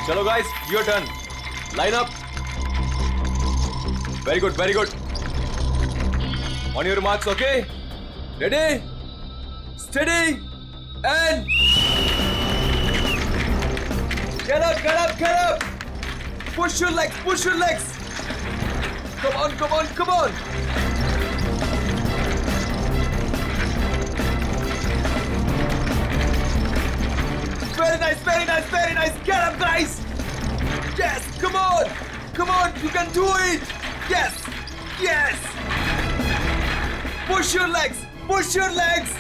चलो guys, your turn. Line up. Very good, very good. On your marks, okay? Ready, steady and get up, get up, get up. Push your legs, push your legs. Come on, come on, come on. Very nice, very nice, very nice. Get up, guys. Yes, come on. Come on, you can do it. Yes, yes. Push your legs, push your legs.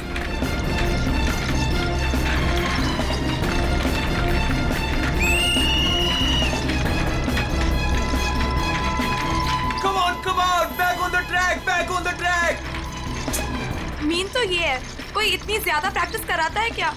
Come on, come on. Back on the track, back on the track. Mean तो ये है, कोई इतनी ज्यादा practice कराता है क्या?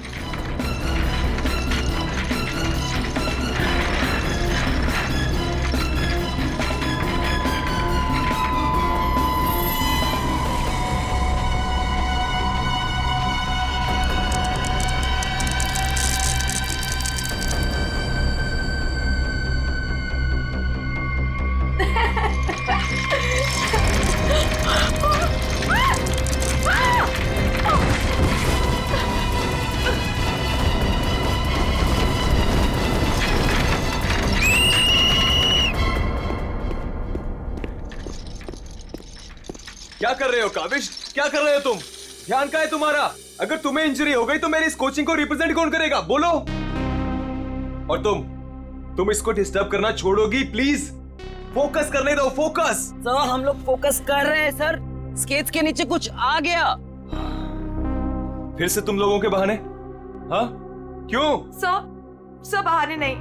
क्या कर रहे हो काविश? क्या कर रहे हो तुम? ध्यान का है तुम्हारा? अगर तुम्हें इंजरी हो गई तो मेरी इस कोचिंग को रिप्रेजेंट कौन करेगा? बोलो. और तुम इसको डिस्टर्ब करना छोड़ोगी प्लीज? फोकस करने दो, फोकस. सर हम लोग फोकस कर रहे हैं सर. स्केट्स के नीचे कुछ आ गया. फिर से तुम लोगों के बहाने? हाँ? क्यों? सर बहाने नहीं.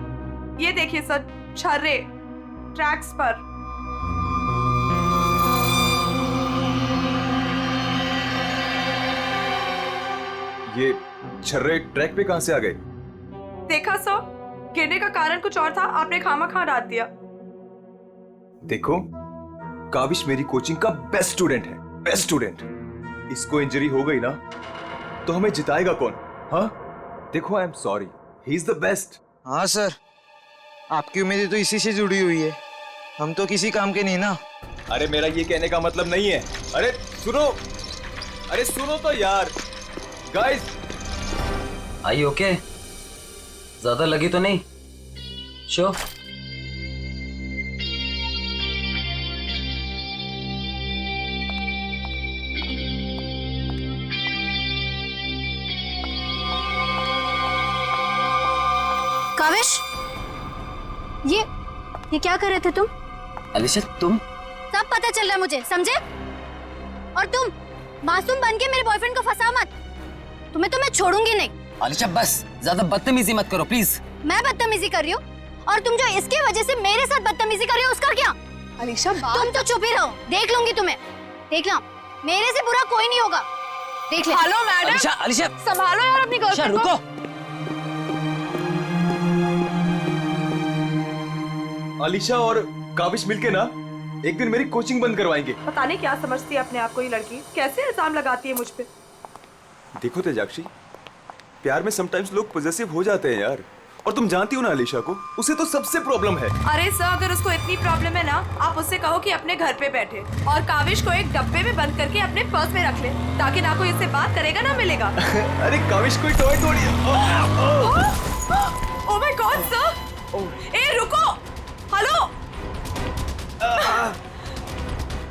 ये देखिए सर, छर्रे ट्रैक्स पर. ये छर्रे ट्रैक पे कहां से आ गए? देखा सर, गिरने का कारण कुछ और था, आपने खामा डाल दिया. देखो, काविश मेरी कोचिंग का बेस्ट स्टूडेंट है, बेस्ट स्टूडेंट. इसको इंजरी हो गई ना तो हमें जिताएगा कौन? हाँ? देखो, I am sorry, he is the best. हाँ सर, आपकी उम्मीदें तो इसी से जुड़ी हुई है. हम तो किसी काम के नहीं ना. अरे मेरा ये कहने का मतलब नहीं है. अरे सुनो तो यार. गाइस, आई ओके? ज्यादा लगी तो नहीं? शो काविश, ये क्या कर रहे थे तुम? अलीशा तुम? सब पता चल रहा है मुझे, समझे? और तुम मासूम बन के मेरे बॉयफ्रेंड को फंसाओ मत. तुम्हें तो मैं छोड़ूंगी नहीं. अलीशा बस ज्यादा बदतमीजी मत करो प्लीज. मैं बदतमीजी कर रही हूँ और तुम जो इसकी वजह से मेरे साथ बदतमीजी कर रही हो उसका क्या? अलीशा तुम तो चुप ही रहो, देख लूंगी तुम्हें. देखना, मेरे से बुरा कोई नहीं होगा. देख ले. हेलो मैडम, अलीशा संभालो यार अपनी गर्लफ्रेंड को. रुको. अलीशा और काविश मिलके ना एक दिन मेरी कोचिंग बंद करवाएंगे. पता नहीं क्या समझती है अपने आप को ये लड़की, कैसे इल्जाम लगाती है मुझ पे. देखो तेजाक्षी, प्यार में समटाइम्स लोग पॉजेसिव हो जाते हैं यार. और तुम जानती हो ना अलीशा को, उसे तो सबसे प्रॉब्लम है. अरे सर, अगर उसको इतनी प्रॉब्लम है ना, आप उससे कहो कि अपने घर पे बैठे और काविश को एक डब्बे में बंद करके अपने पर्स में रख ले, ताकि ना कोई इससे बात करेगा ना मिलेगा. अरे काविश कोई टॉय थोड़ी है. Oh my god sir. ए रुको, hello.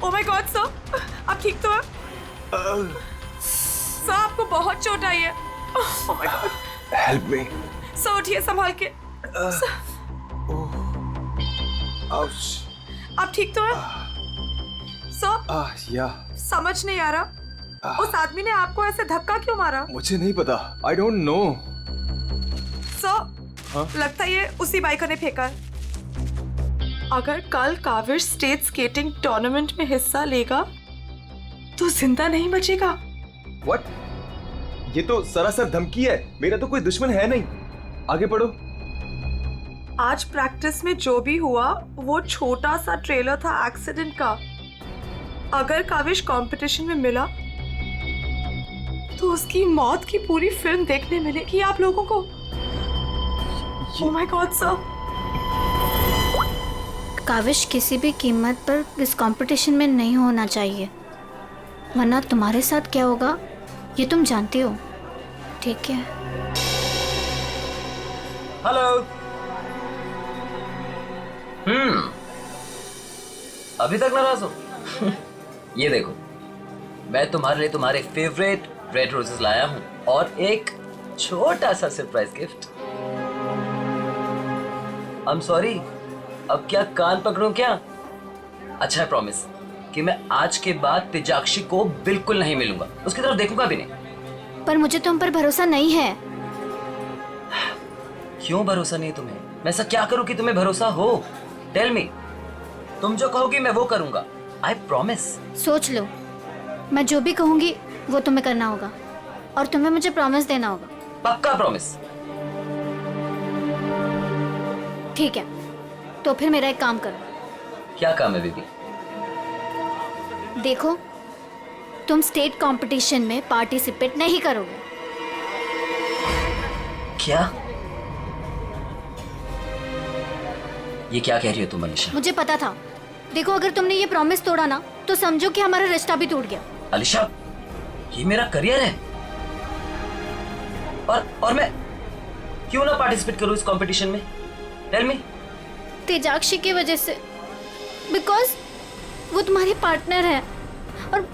Oh my god sir, आप ठीक तो हैं? सर आपको बहुत चोट आई है. Oh my God. Help me. Sir उठिए संभाल के. आउच. आप ठीक तो हैं? सर या समझ नहीं आ रहा, उस आदमी ने आपको ऐसे धक्का क्यों मारा? मुझे नहीं पता, आई डोंट नो. सर लगता है ये उसी बाइकर ने फेंका है. अगर कल काविश स्टेट स्केटिंग टूर्नामेंट में हिस्सा लेगा तो जिंदा नहीं बचेगा. व्हाट? ये तो सरासर धमकी है. मेरा तो कोई दुश्मन है नहीं. आगे पढ़ो. आज प्रैक्टिस में जो भी हुआ वो छोटा सा ट्रेलर था एक्सीडेंट का. अगर काविश कंपटीशन में मिला तो उसकी मौत की पूरी फिल्म देखने मिलेगी आप लोगों को. Oh my god sir. Kavish किसी भी कीमत पर इस कंपटीशन में नहीं होना चाहिए, वरना तुम्हारे साथ क्या होगा ये तुम जानती हो, ठीक है? हेलो। अभी तक नाराज हो? ये देखो, मैं तुम्हारे लिए तुम्हारे फेवरेट रेड रोजेस लाया हूँ और एक छोटा सा surprise gift. I am sorry, अब क्या कान पकड़ूं क्या? अच्छा है, प्रॉमिस कि मैं आज के बाद तेजाक्षी को बिल्कुल नहीं मिलूंगा, उसकी तरफ देखूंगा भी नहीं। पर मुझे तुम पर भरोसा नहीं है। क्यों भरोसा नहीं तुम्हें? मैं ऐसा क्या करूं कि तुम्हें भरोसा हो? Tell me. तुम जो कहोगी मैं वो करूंगा, आई प्रॉमिस। सोच लो, मैं जो भी कहूंगी वो तुम्हें करना होगा और तुम्हें मुझे प्रॉमिस देना होगा। पक्का प्रॉमिस? ठीक है, तो फिर मेरा एक काम करो। क्या काम है बेबी? देखो, तुम स्टेट कंपटीशन में पार्टिसिपेट नहीं करोगे। क्या? ये क्या कह रही हो तुम अलीशा? मुझे पता था। देखो, अगर तुमने ये प्रॉमिस तोड़ा ना तो समझो कि हमारा रिश्ता भी टूट गया। अलीशा, ये मेरा करियर है और मैं क्यों ना पार्टिसिपेट करूं इस कंपटीशन में? Tell me. तेजाक्षी की वजह से, बिकॉज वो तुम्हारी पार्टनर है और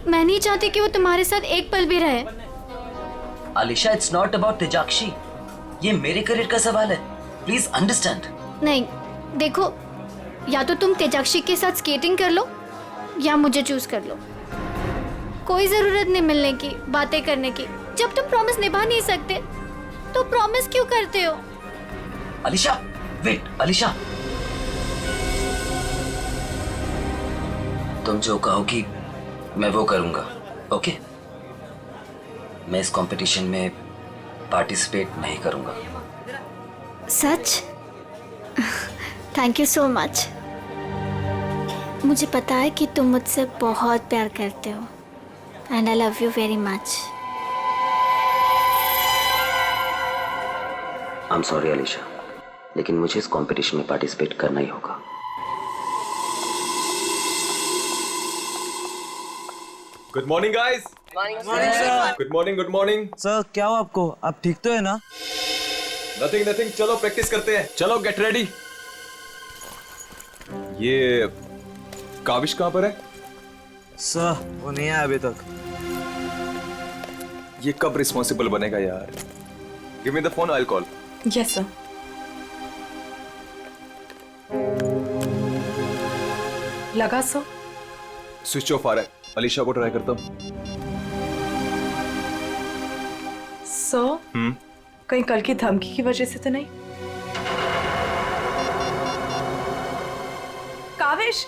मैं नहीं चाहती कि वो तुम्हारे साथ एक पल भी रहे। अलीशा, इट्स नॉट अबाउट तेजाक्षी, ये मेरे करियर का सवाल है, प्लीज अंडरस्टैंड। नहीं, देखो, या तो तुम तेजाक्षी के साथ स्केटिंग कर लो या मुझे चूज कर लो। कोई जरूरत नहीं मिलने की, बातें करने की। जब तुम प्रॉमिस निभा नहीं सकते तो प्रॉमिस क्यों करते हो? अलीशा, वेट अलीशा, तुम जो कहोगी मैं वो करूंगा, ओके? मैं इस कंपटीशन में पार्टिसिपेट नहीं करूंगा। सच? Thank you so much. मुझे पता है कि तुम मुझसे बहुत प्यार करते हो and I love you very much. I am sorry Alisha, लेकिन मुझे इस कंपटीशन में पार्टिसिपेट करना ही होगा। Good morning guys. Good morning, good morning. Sir क्या हो आपको? आप ठीक तो है ना? नथिंग नथिंग, चलो प्रैक्टिस करते हैं। चलो गेट रेडी। ये काविश कहां पर है? सर वो नहीं आया अभी तक। ये कब रिस्पॉन्सिबल बनेगा यार? Give me the phone, I will call. Yes sir. लगा सर? स्विच ऑफ आ रहा है। अलीशा को ट्राई करता हूँ। सर, कहीं कल की धमकी की वजह से तो नहीं? काविश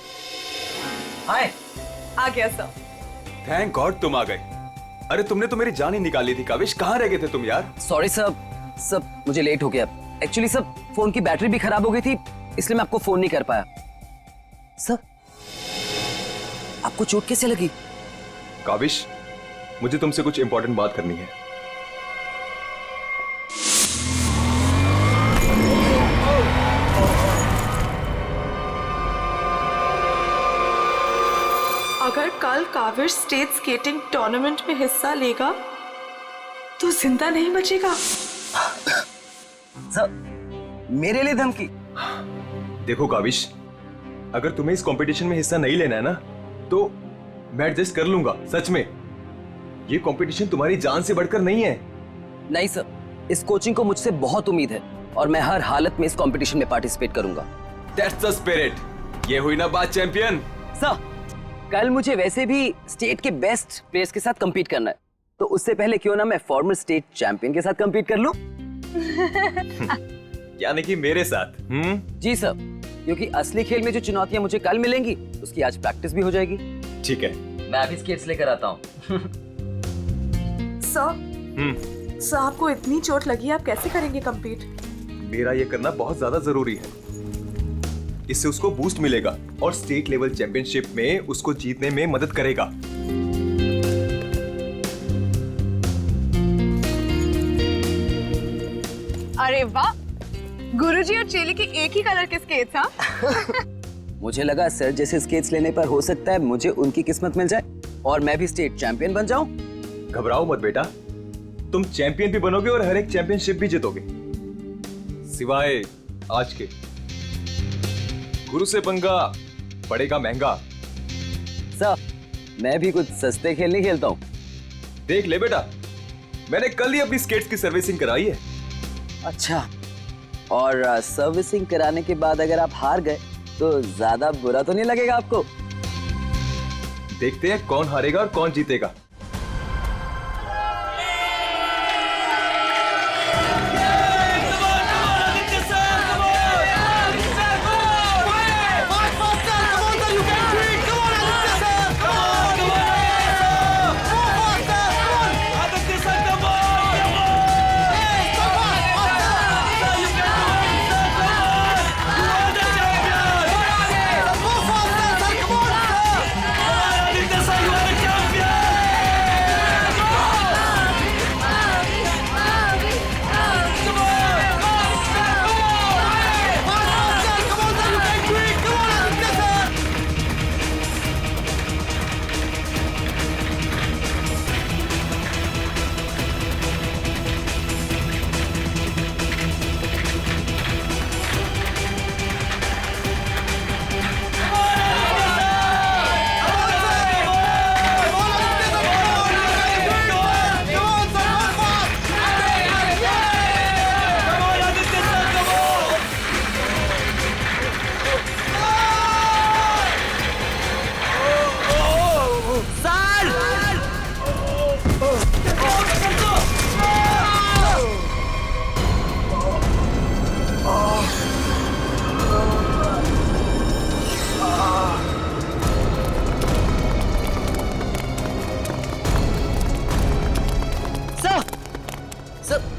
हाय। आ गया सर। थैंक गॉड तुम आ गए। अरे तुमने तो मेरी जान ही निकाली थी काविश, कहाँ रह गए थे तुम यार? सॉरी सर, मुझे लेट हो गया। एक्चुअली सर, फोन की बैटरी भी खराब हो गई थी, इसलिए मैं आपको फोन नहीं कर पाया। सर, आपको चोट कैसे लगी? काविश, मुझे तुमसे कुछ इंपॉर्टेंट बात करनी है। अगर कल काविश स्टेट स्केटिंग टूर्नामेंट में हिस्सा लेगा तो जिंदा नहीं बचेगा। सर, मेरे लिए धमकी? देखो काविश, अगर तुम्हें इस कंपटीशन में हिस्सा नहीं लेना है ना तो मैं एडजस्ट कर लूंगा। सच में, ये कंपटीशन तुम्हारी जान से बढ़कर नहीं है। नहीं सर, इस कोचिंग को मुझसे बहुत उम्मीद है और मैं हर हालत में इस कंपटीशन में पार्टिसिपेट करूंगा। That's the spirit. ये हुई ना बात चैंपियन। सर, कल मुझे वैसे भी स्टेट के बेस्ट प्लेयर्स के साथ compete करना है, तो उससे पहले क्यों ना मैं फॉर्मर स्टेट चैंपियन के साथ compete कर लूं? यानी कि मेरे साथ? जी सर, क्योंकि असली खेल में जो चुनौतियां मुझे कल मिलेंगी उसकी आज प्रैक्टिस भी हो जाएगी। ठीक है। मैं अभी स्केट्स लेकर आता हूँ। सर, आपको इतनी चोट लगी, आप कैसे करेंगे कंपीट? मेरा ये करना बहुत ज्यादा जरूरी है। इससे उसको बूस्ट मिलेगा और स्टेट लेवल चैंपियनशिप में उसको जीतने में मदद करेगा। अरे वाह, गुरुजी और चेली के एक ही कलर के स्केट्स। हाँ, मुझे लगा सर जैसे स्केट्स लेने पर हो सकता है मुझे उनकी किस्मत मिल जाए और मैं भी स्टेट चैंपियन बन जाऊं। घबराओ मत बेटा, तुम चैंपियन भी बनोगे और हर एक चैंपियनशिप भी जीतोगे, सिवाय आज के। गुरु से पंगा पड़ेगा महंगा। सर मैं भी कुछ सस्ते खेल नहीं खेलता हूँ। देख ले बेटा, मैंने कल ही अपनी स्केट्स की सर्विसिंग कराई है। अच्छा, और सर्विसिंग कराने के बाद अगर आप हार गए तो ज्यादा बुरा तो नहीं लगेगा आपको? देखते हैं कौन हारेगा और कौन जीतेगा।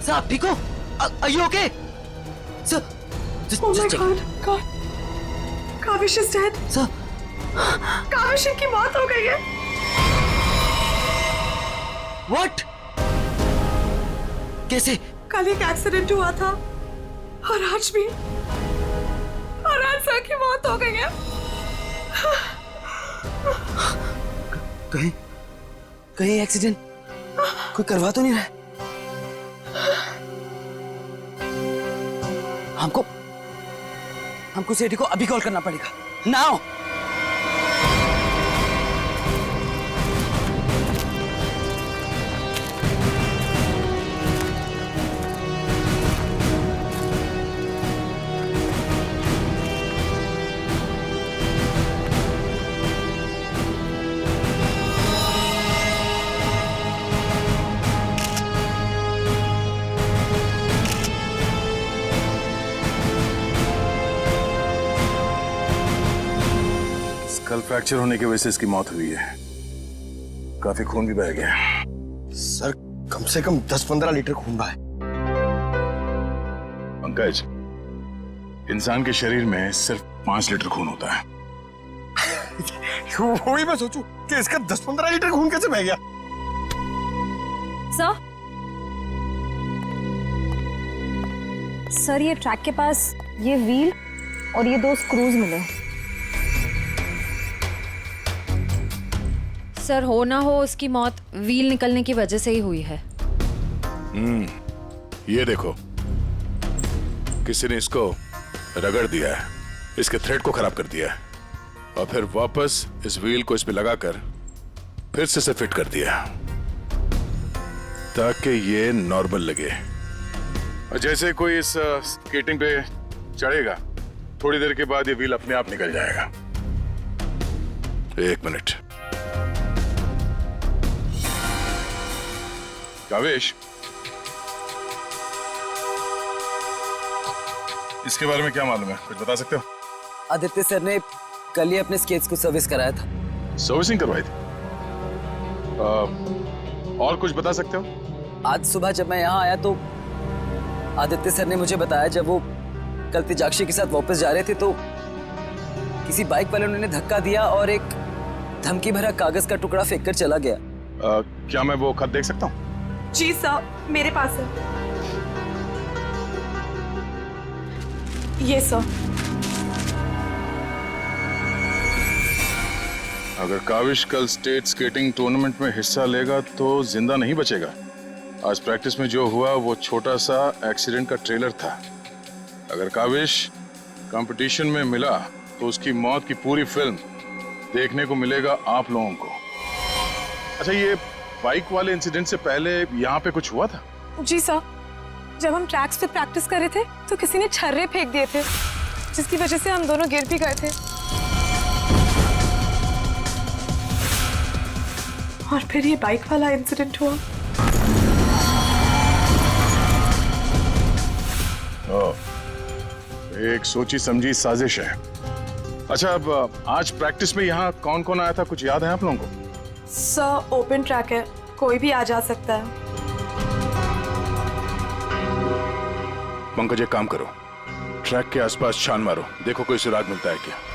सर आप ठीक हो? Are you okay? Sir, just Oh my check. God. Kaavish is dead. Sir, Kaavish की मौत हो गई है। what? कैसे? कल एक एक्सीडेंट हुआ था और आज भी, और आज सर की मौत हो गई है। कहीं कहीं एक्सीडेंट कोई करवा तो नहीं रहा है? हमको सेठी को अभी कॉल करना पड़ेगा। नाउ। कल फ्रैक्चर होने की वजह से इसकी मौत हुई है। काफी खून भी बह गया। सर कम से कम 10-15 लीटर खून बहा है। पंकज, इंसान के शरीर में सिर्फ 5 लीटर खून होता है। वही मैं सोचूं कि इसका 10-15 लीटर खून कैसे बह गया। सर ये ट्रैक के पास ये व्हील और ये 2 स्क्रूज मिले। सर हो ना हो उसकी मौत व्हील निकलने की वजह से ही हुई है। ये देखो, किसी ने इसको रगड़ दिया है, इसके थ्रेड को खराब कर दिया है और फिर वापस इस व्हील को इस पे लगाकर फिर से इसे फिट कर दिया ताकि ये नॉर्मल लगे। और जैसे कोई इस स्केटिंग पे चढ़ेगा, थोड़ी देर के बाद ये व्हील अपने आप निकल जाएगा। 1 मिनट। कावेश, इसके बारे में क्या मालूम है? कुछ बता सकते हो? आदित्य सर ने कल ही अपने स्केट्स को सर्विस कराया था। सर्विसिंग करवाई थी? और कुछ बता सकते हो? आज सुबह जब मैं यहाँ आया तो आदित्य सर ने मुझे बताया जब वो कल तेजाक्षी के साथ वापस जा रहे थे तो किसी बाइक वाले ने उन्हें धक्का दिया और एक धमकी भरा कागज का टुकड़ा फेंक कर चला गया। क्या मैं वो खत देख सकता हूँ? जी सर, मेरे पास है। ये सर। अगर काविश कल स्टेट स्केटिंग टूर्नामेंट में हिस्सा लेगा तो जिंदा नहीं बचेगा। आज प्रैक्टिस में जो हुआ वो छोटा सा एक्सीडेंट का ट्रेलर था। अगर काविश कंपटीशन में मिला तो उसकी मौत की पूरी फिल्म देखने को मिलेगा आप लोगों को। अच्छा, ये बाइक वाले इंसिडेंट से पहले यहाँ पे कुछ हुआ था? जी सर, जब हम ट्रैक्स पे प्रैक्टिस कर रहे थे तो किसी ने छर्रे फेंक दिए थे, जिसकी वजह से हम दोनों गिर भी गए थे। और फिर ये बाइक वाला इंसिडेंट हुआ। एक सोची समझी साजिश है। अच्छा, अब आज प्रैक्टिस में यहाँ कौन कौन आया था, कुछ याद है आप लोगों को? सर ओपन ट्रैक है, कोई भी आ जा सकता है। पंकज, एक काम करो, ट्रैक के आसपास छान मारो, देखो कोई सुराग मिलता है क्या।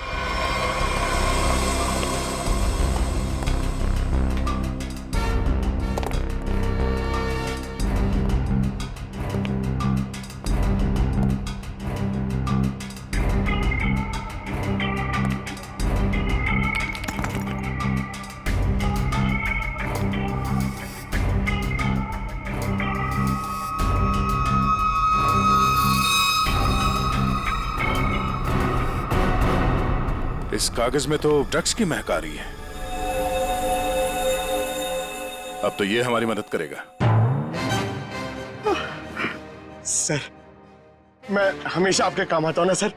इस कागज में तो ड्रग्स की महक आ रही है। अब तो ये हमारी मदद करेगा। सर, मैं हमेशा आपके काम आता हूं ना सर।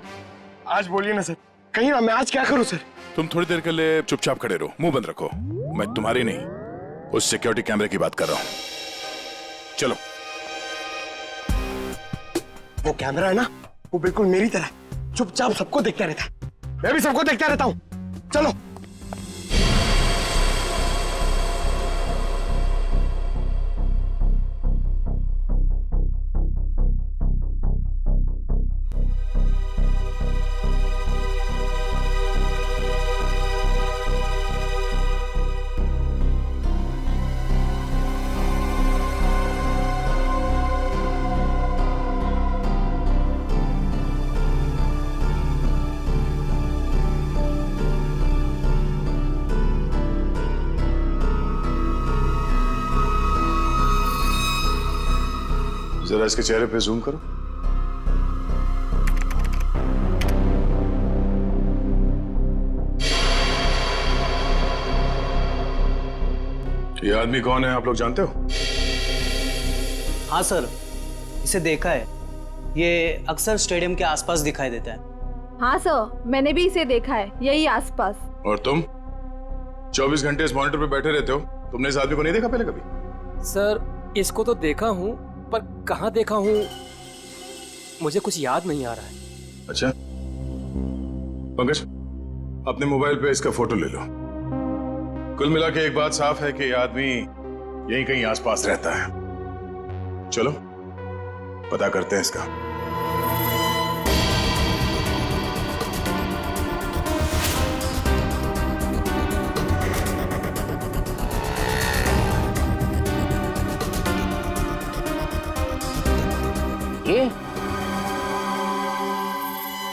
आज बोलिए ना सर, कहीं ना मैं आज क्या करूं सर? तुम थोड़ी देर के लिए चुपचाप खड़े रहो, मुंह बंद रखो। मैं तुम्हारी नहीं, उस सिक्योरिटी कैमरे की बात कर रहा हूं। चलो। वो कैमरा है ना, वो बिल्कुल मेरी तरह चुपचाप सबको देखता रहता है। मैं भी सबको देखता रहता हूं। चलो। जरा इसके चेहरे पे जूम करो। ये आदमी कौन है, आप लोग जानते हो? हाँ सर, इसे देखा है। ये अक्सर स्टेडियम के आसपास दिखाई देता है। हाँ सर, मैंने भी इसे देखा है, यही आसपास। और तुम 24 घंटे इस मॉनिटर पे बैठे रहते हो, तुमने इस आदमी को नहीं देखा पहले कभी? सर, इसको तो देखा हूँ, पर कहाँ देखा हूँ मुझे कुछ याद नहीं आ रहा है। अच्छा, पंकज, अपने मोबाइल पे इसका फोटो ले लो। कुल मिला के एक बात साफ है कि ये आदमी यहीं कहीं आसपास रहता है। चलो पता करते हैं इसका। ये?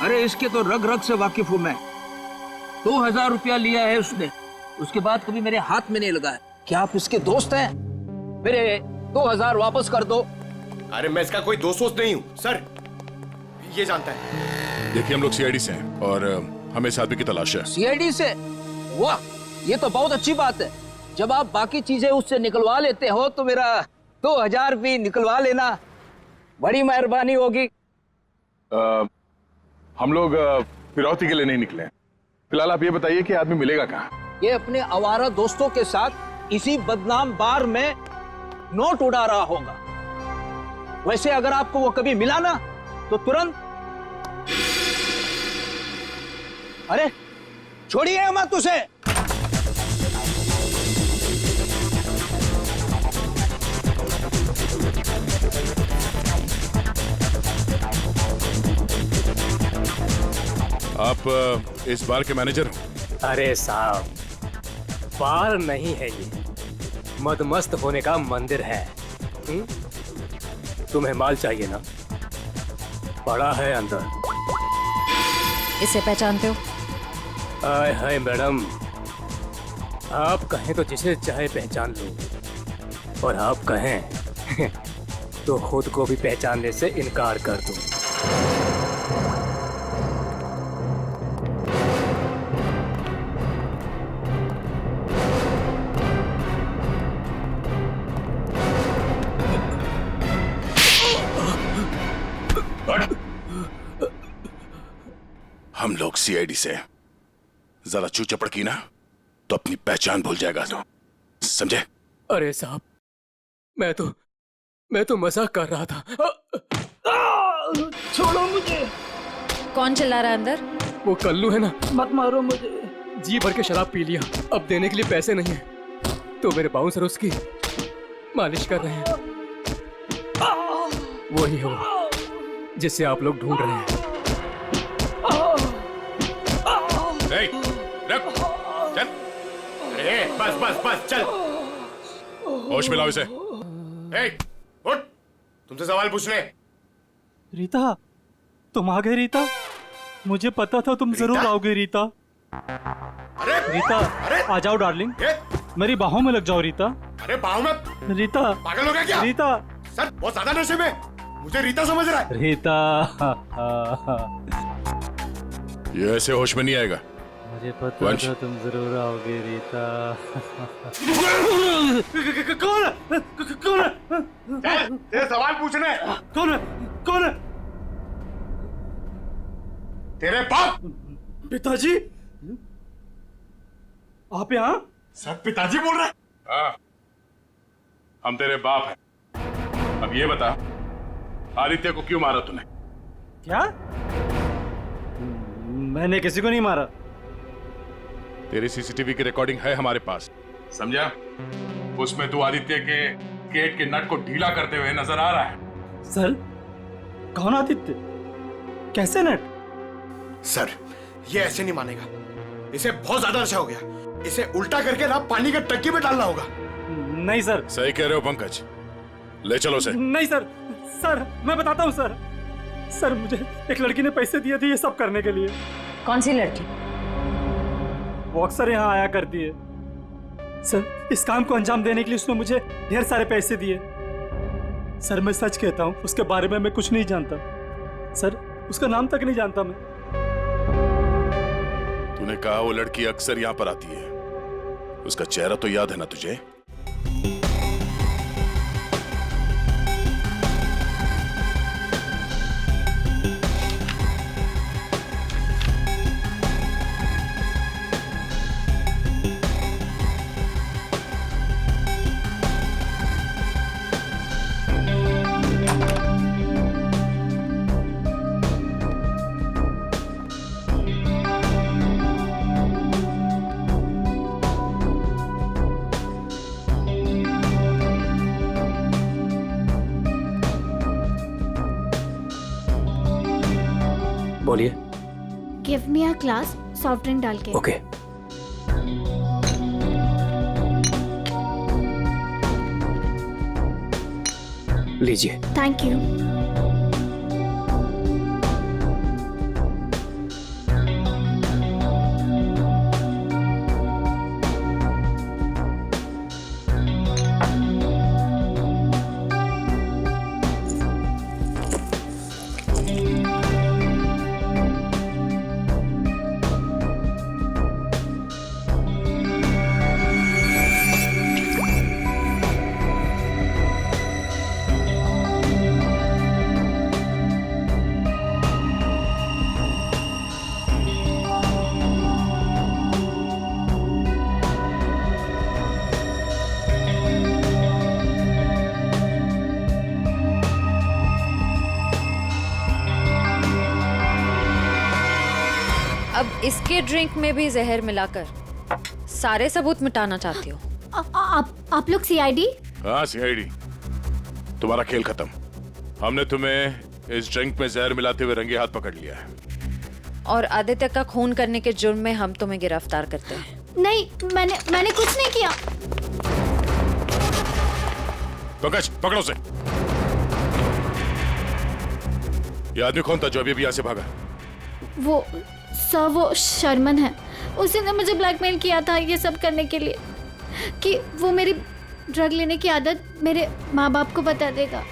अरे इसके तो रग रग से वाकिफ हूं मैं। 2000 रुपया लिया है उसने, उसके बाद कभी मेरे हाथ में नहीं लगा है। क्या आप इसके दोस्त हैं? मेरे 2000 वापस कर दो। अरे मैं इसका कोई दोस्त वोस्त नहीं हूँ सर, ये जानता है। देखिए, हम लोग सीआईडी से हैं और हमें इस आदमी की तलाश है। सीआईडी से? वाह, ये तो बहुत अच्छी बात है। जब आप बाकी चीजें उससे निकलवा लेते हो तो मेरा 2000 भी निकलवा लेना, बड़ी मेहरबानी होगी। हम लोग फिरौती के लिए नहीं निकले हैं। फिलहाल आप ये बताइए कि आदमी मिलेगा कहाँ? ये अपने आवारा दोस्तों के साथ इसी बदनाम बार में नोट उड़ा रहा होगा। वैसे अगर आपको वो कभी मिला ना तो तुरंत, अरे छोड़िए मत उसे। आप इस बार के मैनेजर हो? अरे साहब, बार नहीं है ये, मदमस्त होने का मंदिर है। तुम्हें माल चाहिए ना, पड़ा है अंदर। इसे पहचानते हो? आय हाय मैडम, आप कहें तो जिसे चाहे पहचान लो, और आप कहें तो खुद को भी पहचानने से इनकार कर दूं। हम लोग सीआईडी से जरा चू चपड़ की ना तो अपनी पहचान भूल जाएगा, तो समझे? अरे साहब, मैं तो मजाक कर रहा था। छोड़ो मुझे। कौन चिल्ला रहा है अंदर? वो कल्लू है ना, मत मारो मुझे। जी भर के शराब पी लिया, अब देने के लिए पैसे नहीं है, तो मेरे बाउंसर उसकी मालिश कर रहे हैं। वही है वो जिसे आप लोग ढूंढ रहे हैं। रुक, चल। बस बस बस चल, होश में लाओ इसे। उठ, तुमसे सवाल पूछने। रीता, तुम आ गए रीता? मुझे पता था तुम जरूर आओगे रीता। अरे रीता, आ जाओ डार्लिंग, मेरी बाहों में लग जाओ रीता। अरे बाहों में? रीता, पागल हो गया क्या? रीता सर बहुत ज्यादा नशे में, मुझे रीता समझ रहा है। रीता, ये ऐसे होश में नहीं आएगा। मुझे पता था तुम जरूर आओगे रीता। कौन है? कौन है? तेरे सवाल पूछने। कौन है? कौन है? तेरे बाप। पिताजी, आप यहाँ? सर पिताजी बोल रहे हैं? हाँ, हम तेरे बाप हैं। अब ये बता, आदित्य को क्यों मारा तूने? क्या? मैंने किसी को नहीं मारा। तेरी सीसीटीवी की रिकॉर्डिंग है हमारे पास, समझा? उसमें तू आदित्य के गेट के नट को ढीला करते हुए नजर आ रहा है। सर, कौन आदित्य? कैसे नट? सर, ये ऐसे नहीं मानेगा, इसे बहुत ज्यादा नशा हो गया, इसे उल्टा करके ना पानी के टंकी में डालना होगा। नहीं सर। सही कह रहे हो पंकज, ले चलो उसे। नहीं सर, सर मैं बताता हूँ सर। सर, मुझे एक लड़की ने पैसे दिए थे ये सब करने के लिए। कौन सी लड़की? वो अक्सर यहाँ आया करती है सर। इस काम को अंजाम देने के लिए उसने मुझे ढेर सारे पैसे दिए। सर, मैं सच कहता हूँ, उसके बारे में मैं कुछ नहीं जानता सर, उसका नाम तक नहीं जानता मैं। तूने कहा वो लड़की अक्सर यहाँ पर आती है, उसका चेहरा तो याद है ना तुझे? बोलिए। Give me a glass soft drink डाल के। ओके। लीजिए। Thank you. अब इसके ड्रिंक में भी जहर मिलाकर सारे सबूत मिटाना चाहती हो? आप लोग सीआईडी? हाँ सीआईडी। तुम्हारा खेल खत्म। हमने तुम्हें इस ड्रिंक में जहर मिलाते हुए रंगे हाथ पकड़ लिया है। और आदित्य का खून करने के जुर्म में हम तुम्हें गिरफ्तार करते हैं। नहीं, मैंने कुछ नहीं किया। पंकज, पकड़ो उसे। ये आदमी कौन था जो अभी यहाँ से भागा? वो सर, वो शर्मन है। उसी ने मुझे ब्लैकमेल किया था ये सब करने के लिए, कि वो मेरी ड्रग लेने की आदत मेरे माँ बाप को बता देगा।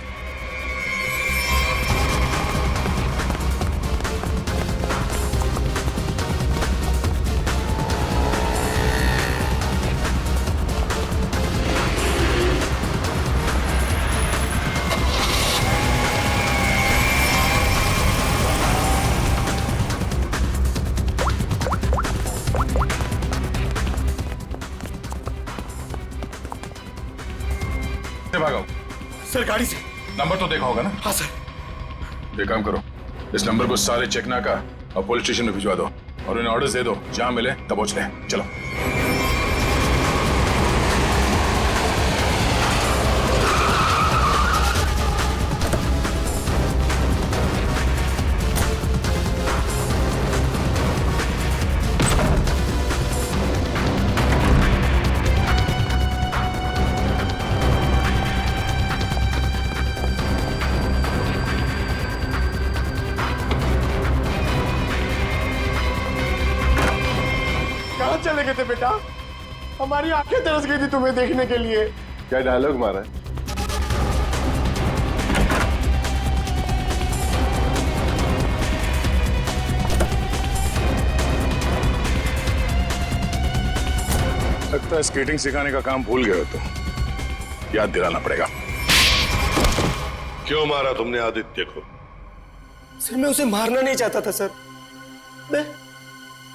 भागो सर गाड़ी से। नंबर तो देखा होगा ना? हाँ सर। एक काम करो, इस नंबर को सारे चेकना का और पुलिस स्टेशन में भिजवा दो और उन्हें ऑर्डर्स दे दो, जहां मिले तब पहुंच ले। चलो। कहाँ चले गए थे बेटा? हमारी आंखें तरस गई थी तुम्हें देखने के लिए। क्या डायलॉग मारा है? लगता है स्केटिंग सिखाने का काम भूल गए हो तो याद दिलाना पड़ेगा। क्यों मारा तुमने आदित्य को? सर मैं उसे मारना नहीं चाहता था सर।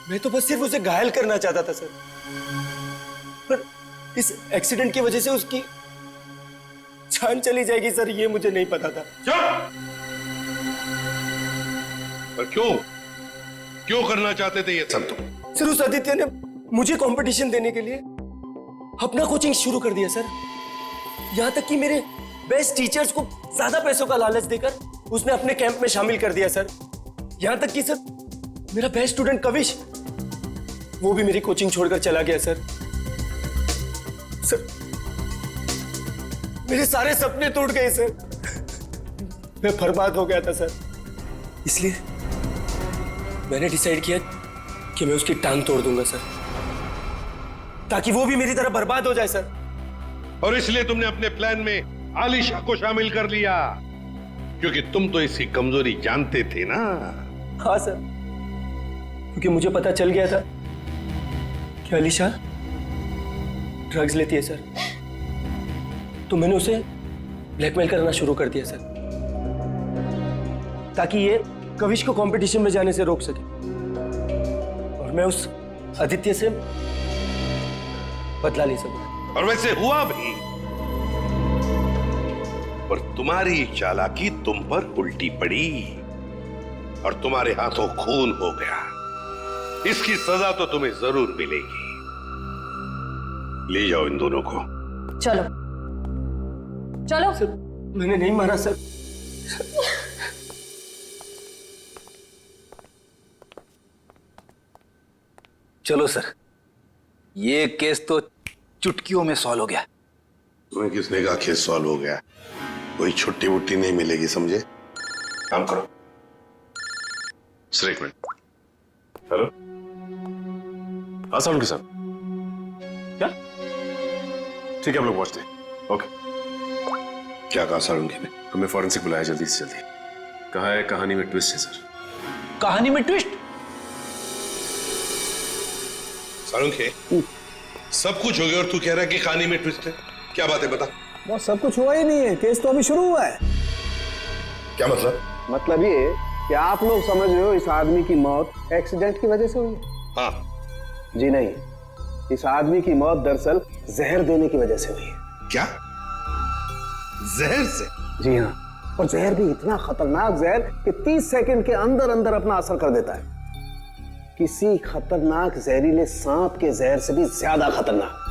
मैं तो बस सिर्फ उसे घायल करना चाहता था सर। पर इस एक्सीडेंट की वजह से उसकी जान चली जाएगी सर, ये मुझे नहीं पता था। पर क्यों करना चाहते थे ये सब तुम? सर उस आदित्य ने मुझे कंपटीशन देने के लिए अपना कोचिंग शुरू कर दिया सर। यहां तक कि मेरे बेस्ट टीचर्स को ज्यादा पैसों का लालच देकर उसने अपने कैंप में शामिल कर दिया सर। यहां तक कि सर मेरा बेस्ट स्टूडेंट कविश, वो भी मेरी कोचिंग छोड़कर चला गया सर। सर मेरे सारे सपने टूट गए सर। मैं बर्बाद हो गया था सर। इसलिए मैंने डिसाइड किया कि मैं उसकी टांग तोड़ दूंगा सर, ताकि वो भी मेरी तरह बर्बाद हो जाए सर। और इसलिए तुमने अपने प्लान में आलिशा को शामिल कर लिया, क्योंकि तुम तो इसकी कमजोरी जानते थे ना। हाँ सर, क्योंकि मुझे पता चल गया था कि आलिशा ड्रग्स लेती है सर, तो मैंने उसे ब्लैकमेल करना शुरू कर दिया सर, ताकि ये कविश को कंपटीशन में जाने से रोक सके और मैं उस आदित्य से बदला ले सकूं। और वैसे हुआ भी, पर तुम्हारी चालाकी तुम पर उल्टी पड़ी और तुम्हारे हाथों खून हो गया। इसकी सजा तो तुम्हें जरूर मिलेगी। ले जाओ इन दोनों को। चलो चलो। सर मैंने नहीं मारा सर। चलो सर, ये केस तो चुटकियों में सॉल्व हो गया। तुम्हें किसने कहा केस सॉल्व हो गया? कोई छुट्टी वुट्टी नहीं मिलेगी, समझे? काम करो। सर एक मिनट। हेलो, हाँ सालुंखे साहब। क्या? ठीक है, हम लोग पहुंचते हैं। ओके। क्या कहा सालुंखे ने? हमें फॉरेंसिक बुलाया जल्दी से जल्दी। कहा है कहानी में ट्विस्ट है सर। कहानी में ट्विस्ट? सालुंखे, सब कुछ हो गया और तू कह रहा है कि कहानी में ट्विस्ट है? क्या बात है, बता। वो सब कुछ हुआ ही नहीं है, केस तो अभी शुरू हुआ है। क्या मतलब? मतलब ये कि आप लोग समझ रहे हो इस आदमी की मौत एक्सीडेंट की वजह से हुई है। हाँ। जी नहीं, इस आदमी की मौत दरअसल जहर देने की वजह से हुई है। क्या? जहर से? जी हाँ, और जहर भी इतना खतरनाक जहर कि 30 सेकंड के अंदर अंदर अपना असर कर देता है। किसी खतरनाक जहरीले सांप के जहर से भी ज्यादा खतरनाक।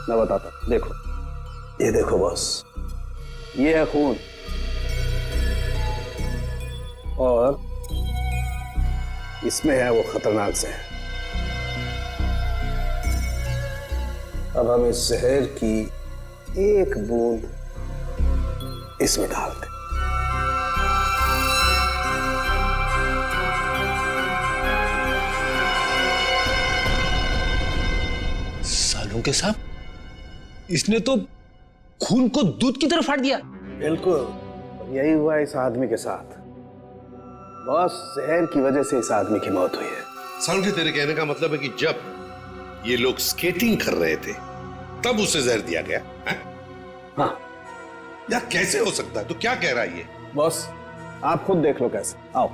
मैं बताता हूं, देखो, ये देखो बॉस, ये है खून और इसमें है वो खतरनाक जहर। अब हम इस जहर की एक बूंद इसमें डालते। लंके साहब, इसने तो खून को दूध की तरह फाड़ दिया। बिल्कुल यही हुआ इस आदमी के साथ। बॉस, जहर की वजह से इस आदमी की मौत हुई है। समझे, तेरे कहने का मतलब है कि जब ये लोग स्केटिंग कर रहे थे तब उसे जहर दिया गया है? हाँ। यार कैसे हो सकता है? तो क्या कह रहा है ये? बॉस आप खुद देख लो कैसे। आओ।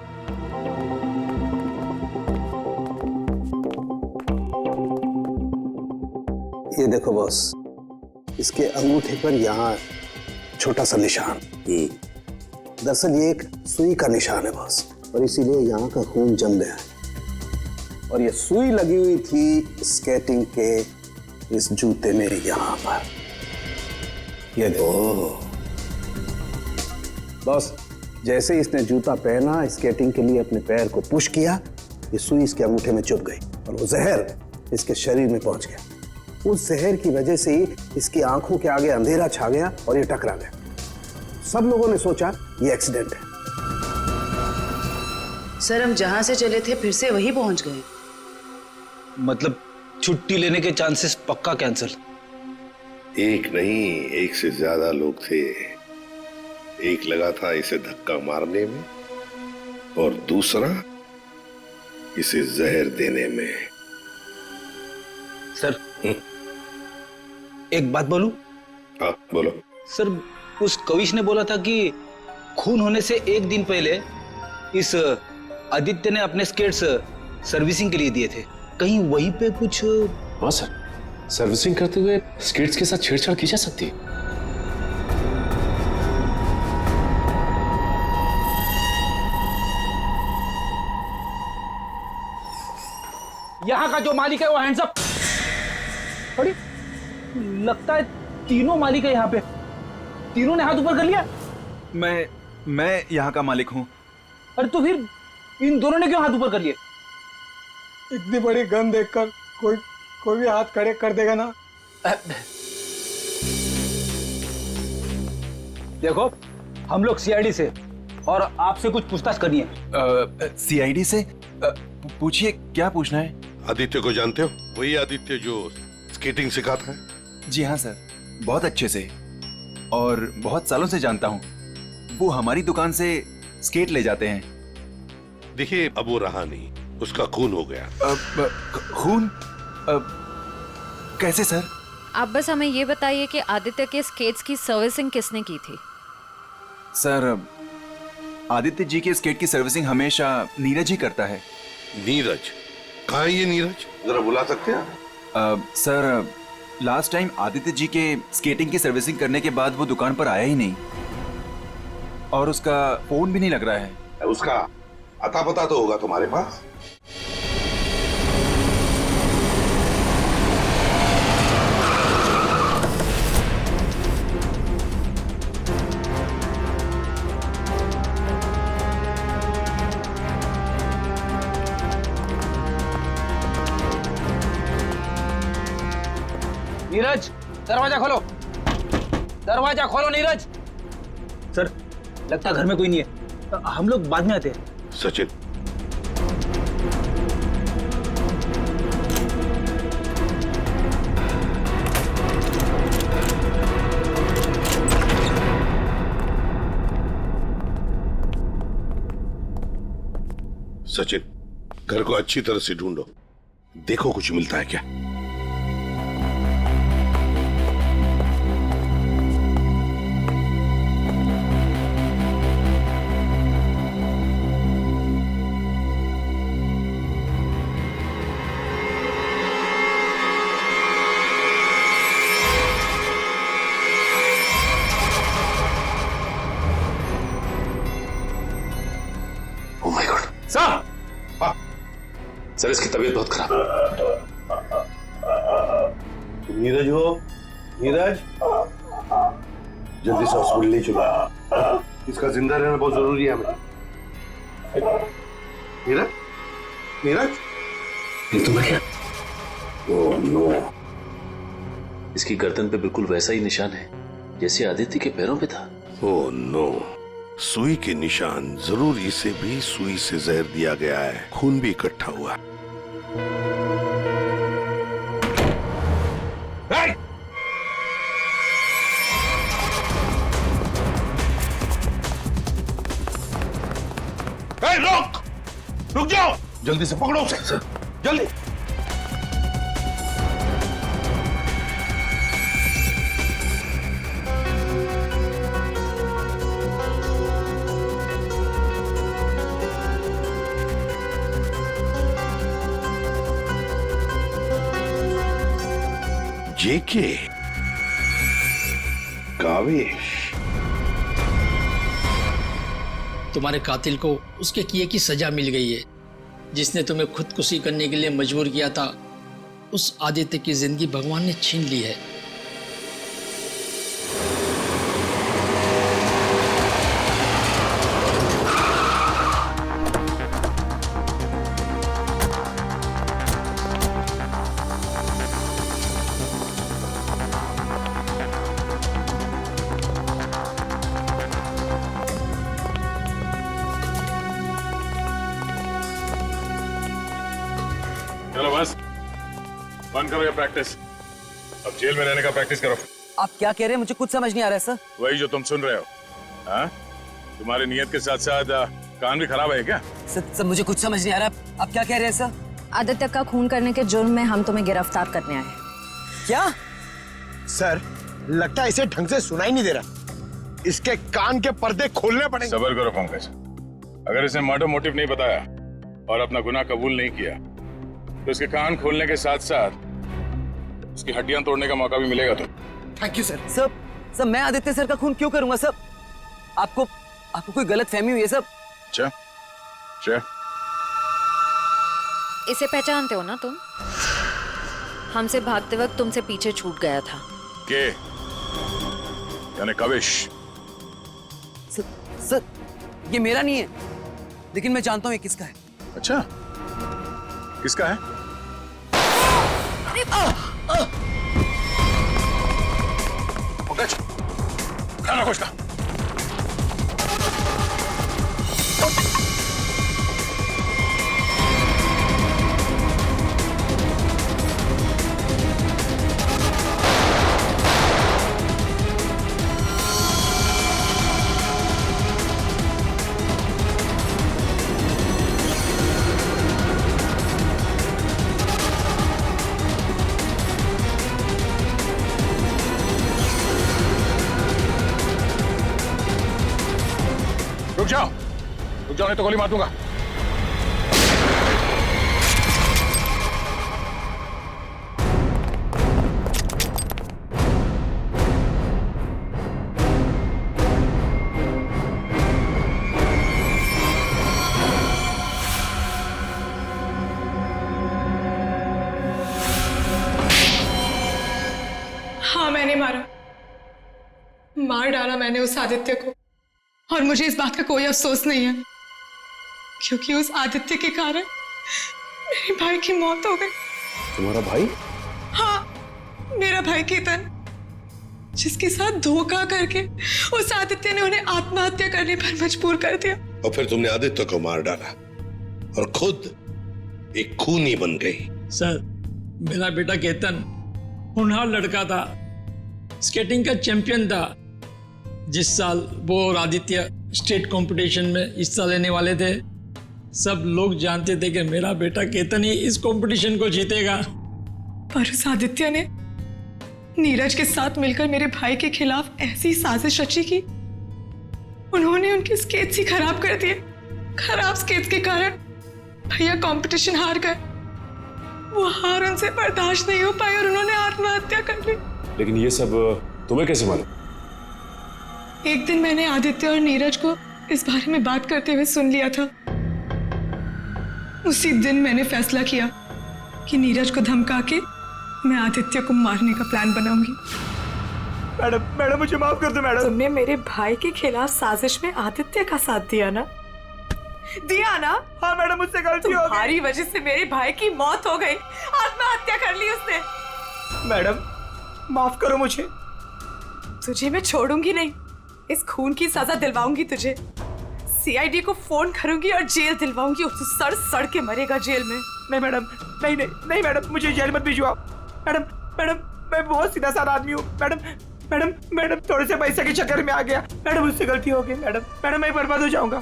ये देखो बॉस, इसके अंगूठे पर यहाँ छोटा सा निशान। दरअसल ये एक सुई का निशान है बॉस, और इसीलिए यहाँ का खून जम गया है। और ये सुई लगी हुई थी स्केटिंग के इस जूते में यहाँ पर। ये देखो बॉस, जैसे ही इसने जूता पहना, स्केटिंग के लिए अपने पैर को पुश किया, ये सुई इसके अंगूठे में चुभ गई और वो जहर इसके शरीर में पहुंच गया। उस जहर की वजह से ही इसकी आंखों के आगे अंधेरा छा गया और ये टकरा गया। सब लोगों ने सोचा ये एक्सीडेंट है। सर, हम जहां से चले थे फिर से वही पहुंच गए। मतलब छुट्टी लेने के चांसेस पक्का कैंसिल। एक नहीं, एक से ज्यादा लोग थे। एक लगा था इसे धक्का मारने में और दूसरा इसे जहर देने में। सर एक बात बोलूं? हाँ बोलो। सर, उस कविश ने बोला था कि खून होने से एक दिन पहले इस आदित्य ने अपने स्केट्स सर्विसिंग के लिए दिए थे। कहीं वहीं पे कुछ? हाँ सर, सर्विसिंग करते हुए स्केट्स के साथ छेड़छाड़ की जा सकती है। यहाँ का जो मालिक है वो हैंड्स अप। अरे लगता है तीनों मालिक है यहाँ पे। तीनों ने हाथ ऊपर कर लिया। मैं यहाँ का मालिक हूँ। अरे तो फिर इन दोनों ने क्यों हाथ ऊपर कर लिए? इतनी बड़ी गन देखकर कोई भी हाथ खड़े कर देगा ना। देखो, हम लोग सीआईडी से और आपसे कुछ पूछताछ करनी है। सीआईडी से? पूछिए, क्या पूछना है? आदित्य को जानते हो? वही आदित्य जो स्केटिंग सिखाता है? जी हाँ सर, बहुत अच्छे से और बहुत सालों से जानता हूँ। वो हमारी दुकान से स्केट ले जाते हैं। देखिए, अब वो रहा नहीं, उसका खून हो गया। खून? कैसे सर? आप बस हमें ये बताइए कि आदित्य के स्केट्स की सर्विसिंग किसने की थी? सर, आदित्य जी के स्केट की सर्विसिंग हमेशा नीरज ही करता है। नीरज? कहाँ है ये नीरज? जरा बुला सकते हैं? Sir, last time Aditya ji के स्केटिंग की सर्विसिंग करने के बाद वो दुकान पर आया ही नहीं और उसका फोन भी नहीं लग रहा है। उसका अता पता तो होगा तुम्हारे पास? नीरज, दरवाजा खोलो। दरवाजा खोलो नीरज। सर, लगता है घर में कोई नहीं है। हम लोग बाद में आते हैं। सचिन, सचिन, घर को अच्छी तरह से ढूंढो, देखो कुछ मिलता है क्या। सर, इसकी तबीयत बहुत खराब है। नीरज हो? नीरज, जल्दी से हॉस्पिटल ले चलो, इसका जिंदा रहना बहुत जरूरी है हमें। नीरज, नीरज, ये तो बढ़िया। ओह नो, इसकी गर्दन पे बिल्कुल वैसा ही निशान है जैसे आदित्य के पैरों पे था। ओह नो, सुई के निशान, जरूर इसे भी सुई से जहर दिया गया है, खून भी इकट्ठा हुआ। रोक, रुक जाओ, जल्दी से पकड़ो उसे, जल्दी। जेके कावेश, तुम्हारे कातिल को उसके किए की सजा मिल गई है। जिसने तुम्हें खुदकुशी करने के लिए मजबूर किया था, उस आदित्य की जिंदगी भगवान ने छीन ली है। चलो बस बंद करो ये प्रैक्टिस, अब जेल में रहने का प्रैक्टिस करो। आप क्या कह रहे हैं? मुझे कुछ समझ नहीं आ रहा है सर। वही जो तुम सुन रहे हो। हाँ, तुम्हारी नियत के साथ साथ कान भी खराब है क्या? सर मुझे कुछ समझ नहीं आ रहा, आप क्या कह रहे हैं सर? आदित्य का खून करने के जुर्म में हम तुम्हें गिरफ्तार करने आए। क्या? सर लगता है इसे ढंग से सुनाई नहीं दे रहा, इसके कान के पर्दे खोलने पड़ेंगे। सबर करो पंकज, अगर इसने मर्डर मोटिव नहीं बताया और अपना गुनाह कबूल नहीं किया तो इसके कान खोलने के साथ साथ उसकी हड्डियां तोड़ने का मौका भी मिलेगा। तो थैंक यू सर। सर मैं आदित्य सर का खून क्यों करूंगा सर? आपको कोई गलत फहमी हुई है सर? अच्छा, इसे पहचानते हो ना तुम? हमसे भागते वक्त तुमसे पीछे छूट गया था। के यानी कावेश? सर ये मेरा नहीं है, लेकिन मैं जानता हूँ ये किसका है। अच्छा, किसका है? पंकज, खाना कुछ का। रुक जाओ नहीं तो गोली मार दूंगा। हाँ मैंने मार डाला मैंने उस आदित्य को, और मुझे इस बात का कोई अफसोस नहीं है, क्योंकि उस आदित्य के कारण मेरे भाई की मौत हो गई। तुम्हारा भाई? हाँ, मेरा भाई केतन, जिसके साथ धोखा करके उस आदित्य ने उन्हें आत्महत्या करने पर मजबूर कर दिया। और फिर तुमने आदित्य को मार डाला और खुद एक खूनी बन गई। सर, मेरा बेटा केतन होनहार लड़का था, स्केटिंग का चैंपियन था। जिस साल वो और आदित्य स्टेट कंपटीशन में हिस्सा लेने वाले थे, सब लोग जानते थे कि मेरा बेटा केतन ही इस कंपटीशन को जीतेगा। पर उस आदित्य ने नीरज के साथ मिलकर मेरे भाई के खिलाफ ऐसी साजिश रची कि उन्होंने उनके स्केट्स ही खराब कर दिए। खराब स्केट्स के कारण भैया कंपटीशन हार गए। वो हार उनसे बर्दाश्त नहीं हो पाई और उन्होंने आत्महत्या कर ली। लेकिन ये सब तुम्हें कैसे मालूम? एक दिन मैंने आदित्य और नीरज को इस बारे में बात करते हुए सुन लिया था। उसी दिन मैंने फैसला किया कि नीरज को धमका के मैं आदित्य को मारने का प्लान बनाऊंगी। मैडम मुझे माफ कर दो मैडम। तुमने मेरे भाई के खिलाफ साजिश में आदित्य का साथ दिया ना? हाँ मैडम, मुझसे गलती हो गई। तुम्हारी वजह से मेरे भाई की मौत हो गई, आत्महत्या कर ली उसने। मैडम माफ करो मुझे। तुझे मैं छोड़ूंगी नहीं, इस खून की सजा दिलवाऊंगी तुझे। सीआईडी को फोन करूंगी और जेल दिलवाऊंगी और तू सड़ सड़ के मरेगा जेल में। नहीं मैडम, नहीं मैडम, मुझे जेल मत भिजवाओ। मैडम मैं बहुत सीधा साधा आदमी हूँ। मैडम थोड़े से पैसे के चक्कर में आ गया। मैडम मुझसे गलती हो गई। मैडम मैं बर्बाद हो जाऊंगा।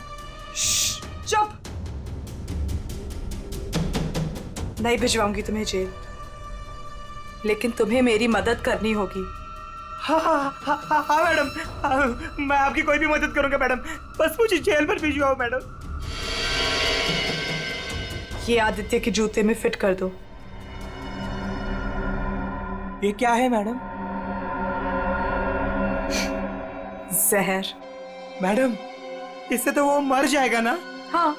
चुप। नहीं भिजवाऊंगी तुम्हें जेल, लेकिन तुम्हें मेरी मदद करनी होगी। हाँ मैडम, मैं आपकी कोई भी मदद करूंगा मैडम, बस मुझे जेल पर भिजवाओ मैडम। ये आदित्य के जूते में फिट कर दो। ये क्या है मैडम? जहर। मैडम, इससे तो वो मर जाएगा ना? हाँ,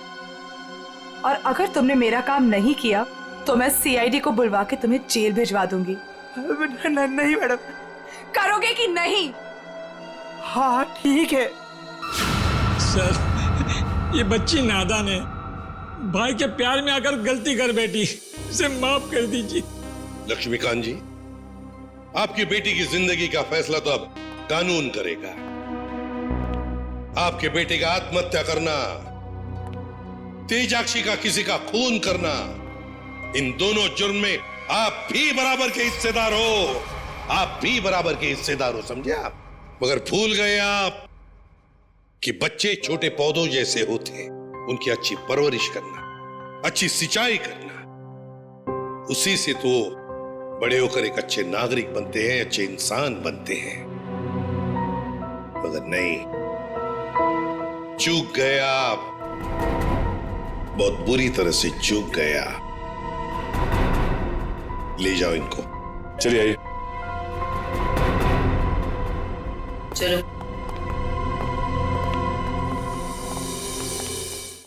और अगर तुमने मेरा काम नहीं किया तो मैं सीआईडी को बुलवा के तुम्हें जेल भिजवा दूंगी। नहीं मैडम। करोगे कि नहीं? हाँ ठीक है। सर, ये बच्ची नादान है, भाई के प्यार में आकर गलती कर बैठी, इसे माफ कर दीजिए। लक्ष्मीकांत जी, आपकी बेटी की जिंदगी का फैसला तो अब कानून करेगा। आपके बेटे का आत्महत्या करना, तेजाक्षी का किसी का खून करना, इन दोनों जुर्म में आप भी बराबर के हिस्सेदार हो। आप भी बराबर के हिस्सेदार हो, समझे आप? मगर भूल गए आप कि बच्चे छोटे पौधों जैसे होते हैं, उनकी अच्छी परवरिश करना, अच्छी सिंचाई करना, उसी से तो बड़े होकर एक अच्छे नागरिक बनते हैं, अच्छे इंसान बनते हैं। मगर नहीं, चूक गए आप, बहुत बुरी तरह से चूक गया। ले जाओ इनको। चलिए आइए। चलो।